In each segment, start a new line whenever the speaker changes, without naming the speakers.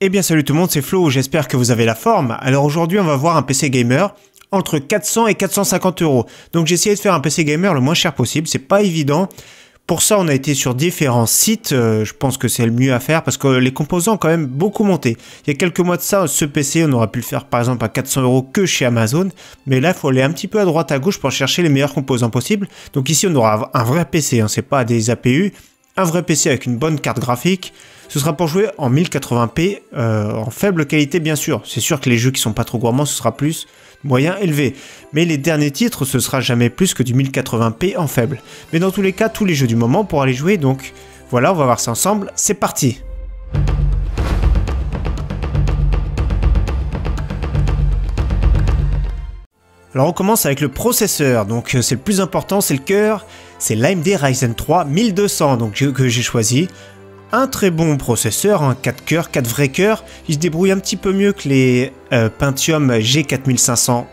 Eh bien salut tout le monde, c'est Flo, j'espère que vous avez la forme. Alors aujourd'hui on va voir un PC gamer entre 400 et 450 euros. Donc j'ai essayé de faire un PC gamer le moins cher possible, c'est pas évident. Pour ça on a été sur différents sites, je pense que c'est le mieux à faire parce que les composants ont quand même beaucoup monté. Il y a quelques mois de ça, ce PC on aurait pu le faire par exemple à 400 euros que chez Amazon. Mais là il faut aller un petit peu à droite à gauche pour chercher les meilleurs composants possibles. Donc ici on aura un vrai PC, c'est pas des APU. Un vrai PC avec une bonne carte graphique. Ce sera pour jouer en 1080p, en faible qualité bien sûr. C'est sûr que les jeux qui sont pas trop gourmands, ce sera plus moyen élevé. Mais les derniers titres, ce sera jamais plus que du 1080p en faible. Mais dans tous les cas, tous les jeux du moment pour aller jouer. Donc voilà, on va voir ça ensemble. C'est parti! Alors on commence avec le processeur, donc c'est le plus important, c'est le cœur, c'est l'AMD Ryzen 3 1200 donc, que j'ai choisi. Un très bon processeur, 4 cœurs, 4 vrais cœurs, il se débrouille un petit peu mieux que les Pentium G4560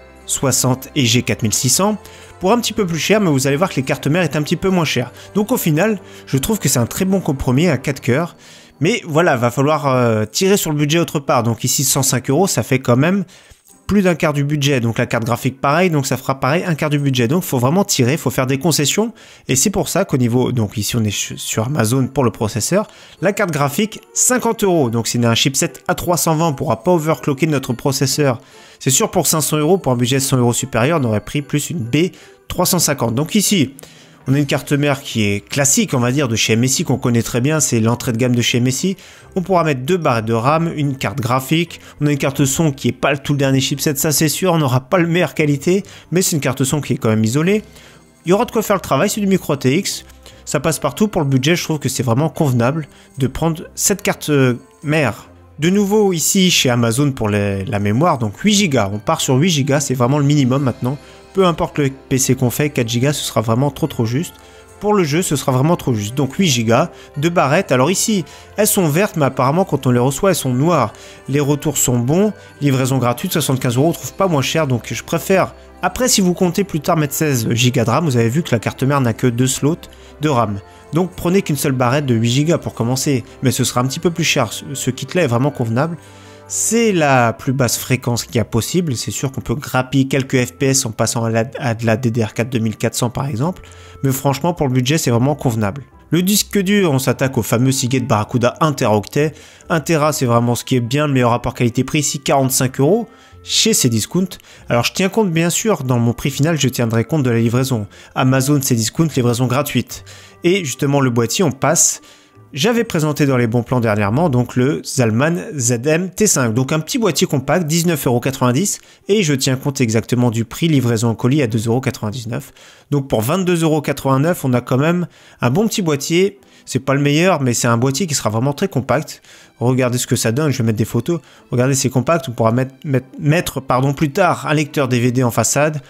et G4600. Pour un petit peu plus cher, mais vous allez voir que les cartes mères est un petit peu moins chères. Donc au final, je trouve que c'est un très bon compromis à 4 cœurs. Mais voilà, va falloir tirer sur le budget autre part. Donc ici 105 euros, ça fait quand même plus d'un quart du budget, donc la carte graphique pareil, donc ça fera pareil un quart du budget, donc il faut vraiment tirer, il faut faire des concessions, et c'est pour ça qu'au niveau, donc ici on est sur Amazon pour le processeur, la carte graphique 50 euros, donc si on a un chipset A320, on ne pourra pas overclocker notre processeur, c'est sûr pour 500 euros, pour un budget de 100 euros supérieur, on aurait pris plus une B350, donc ici, on a une carte mère qui est classique, on va dire, de chez MSI, qu'on connaît très bien, c'est l'entrée de gamme de chez MSI. On pourra mettre 2 barrettes de RAM, une carte graphique, on a une carte son qui n'est pas le tout le dernier chipset, ça c'est sûr, on n'aura pas le meilleure qualité, mais c'est une carte son qui est quand même isolée. Il y aura de quoi faire le travail, c'est du micro ATX, ça passe partout, pour le budget, je trouve que c'est vraiment convenable de prendre cette carte mère. De nouveau ici chez Amazon pour la mémoire, donc 8 Go, on part sur 8 Go, c'est vraiment le minimum maintenant. Peu importe le PC qu'on fait, 4 Go ce sera vraiment trop juste. Pour le jeu, ce sera vraiment trop juste. Donc 8 Go, 2 barrettes. Alors ici, elles sont vertes, mais apparemment quand on les reçoit, elles sont noires. Les retours sont bons. Livraison gratuite, 75 euros, on trouve pas moins cher. Donc je préfère. Après, si vous comptez plus tard mettre 16 Go de RAM, vous avez vu que la carte mère n'a que 2 slots de RAM. Donc prenez qu'une seule barrette de 8 Go pour commencer. Mais ce sera un petit peu plus cher. Ce kit-là est vraiment convenable. C'est la plus basse fréquence qu'il y a possible, c'est sûr qu'on peut grappiller quelques FPS en passant à de la DDR4 2400 par exemple, mais franchement pour le budget c'est vraiment convenable. Le disque dur, on s'attaque au fameux Seagate Barracuda 1 Teraoctet. 1 Tera c'est vraiment ce qui est bien, le meilleur rapport qualité-prix ici, 45 euros chez Cdiscount. Alors je tiens compte bien sûr, dans mon prix final je tiendrai compte de la livraison. Amazon Cdiscount, livraison gratuite. Et justement le boîtier on passe. J'avais présenté dans les bons plans dernièrement donc le Zalman ZM T5, donc un petit boîtier compact, 19,90 € et je tiens compte exactement du prix, livraison en colis à 2,99 €. Donc pour 22,89 €, on a quand même un bon petit boîtier, c'est pas le meilleur mais c'est un boîtier qui sera vraiment très compact. Regardez ce que ça donne, je vais mettre des photos, regardez c'est compact, on pourra mettre plus tard un lecteur DVD en façade.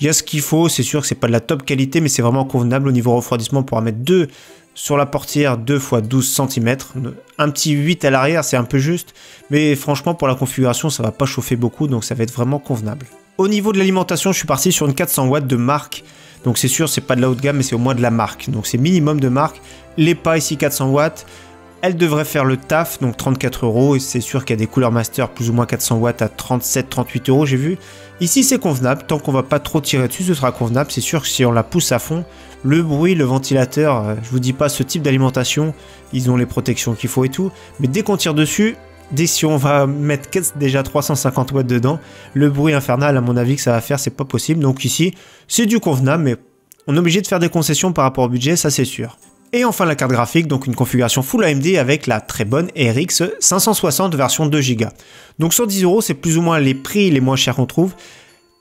Il y a ce qu'il faut, c'est sûr que c'est pas de la top qualité mais c'est vraiment convenable au niveau refroidissement, on pourra mettre 2 sur la portière 2 x 12 cm, un petit 8 à l'arrière c'est un peu juste, mais franchement pour la configuration ça va pas chauffer beaucoup donc ça va être vraiment convenable. Au niveau de l'alimentation je suis parti sur une 400 watts de marque, donc c'est sûr c'est pas de la haut de gamme mais c'est au moins de la marque, donc c'est minimum de marque, les pas ici 400 watts, elle devrait faire le taf, donc 34 €, et c'est sûr qu'il y a des couleurs master plus ou moins 400 watts à 37-38 € j'ai vu. Ici c'est convenable, tant qu'on va pas trop tirer dessus ce sera convenable, c'est sûr que si on la pousse à fond, le bruit, le ventilateur, je vous dis pas ce type d'alimentation, ils ont les protections qu'il faut et tout, mais dès qu'on tire dessus, dès si on va mettre déjà 350 watts dedans, le bruit infernal à mon avis que ça va faire c'est pas possible, donc ici c'est du convenable mais on est obligé de faire des concessions par rapport au budget, ça c'est sûr. Et enfin la carte graphique, donc une configuration Full AMD avec la très bonne RX 560 version 2 Go. Donc sur 10 € c'est plus ou moins les prix les moins chers qu'on trouve.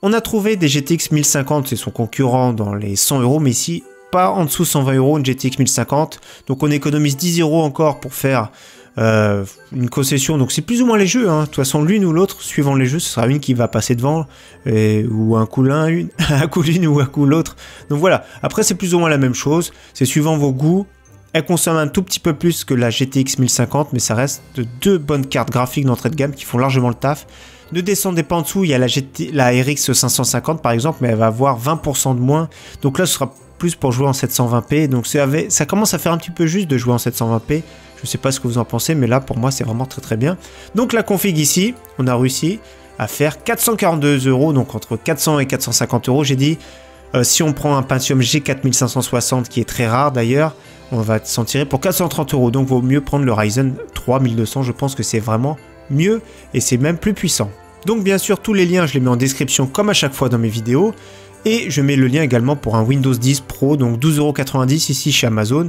On a trouvé des GTX 1050, c'est son concurrent dans les 100 €, mais ici pas en dessous 120 € une GTX 1050. Donc on économise 10 € encore pour faire une concession, donc c'est plus ou moins les jeux, de toute façon l'une ou l'autre, suivant les jeux, ce sera une qui va passer devant, ou un coup l'un, un coup l'une ou un coup l'autre, donc voilà, après c'est plus ou moins la même chose, c'est suivant vos goûts, elle consomme un tout petit peu plus que la GTX 1050, mais ça reste de 2 bonnes cartes graphiques d'entrée de gamme qui font largement le taf. Ne descendez pas en dessous, il y a la RX 550 par exemple, mais elle va avoir 20% de moins, donc là ce sera plus pour jouer en 720p, donc ça commence à faire un petit peu juste de jouer en 720p. Je sais pas ce que vous en pensez, mais là pour moi c'est vraiment très très bien. Donc la config ici, on a réussi à faire 442 €, donc entre 400 et 450 €. J'ai dit, si on prend un Pentium G4560 qui est très rare d'ailleurs, on va s'en tirer pour 430 €. Donc vaut mieux prendre le Ryzen 3200, je pense que c'est vraiment mieux et c'est même plus puissant. Donc bien sûr tous les liens je les mets en description comme à chaque fois dans mes vidéos. Et je mets le lien également pour un Windows 10 Pro, donc 12,90 € ici chez Amazon.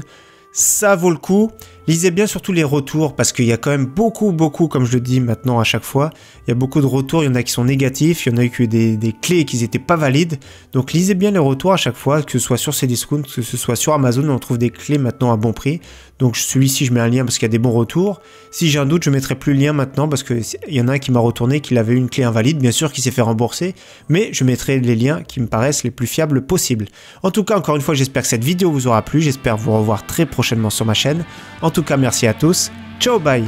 Ça vaut le coup. Lisez bien surtout les retours parce qu'il y a quand même beaucoup, comme je le dis maintenant à chaque fois, il y a beaucoup de retours, il y en a qui sont négatifs, il y en a eu que des clés qui n'étaient pas valides. Donc lisez bien les retours à chaque fois, que ce soit sur Cdiscount, que ce soit sur Amazon, on trouve des clés maintenant à bon prix. Donc celui-ci, je mets un lien parce qu'il y a des bons retours. Si j'ai un doute, je ne mettrai plus le lien maintenant parce qu'il y en a un qui m'a retourné qu'il avait une clé invalide, bien sûr, qui s'est fait rembourser, mais je mettrai les liens qui me paraissent les plus fiables possibles. En tout cas, encore une fois, j'espère que cette vidéo vous aura plu, j'espère vous revoir très prochainement sur ma chaîne. En tout cas, merci à tous, ciao, bye!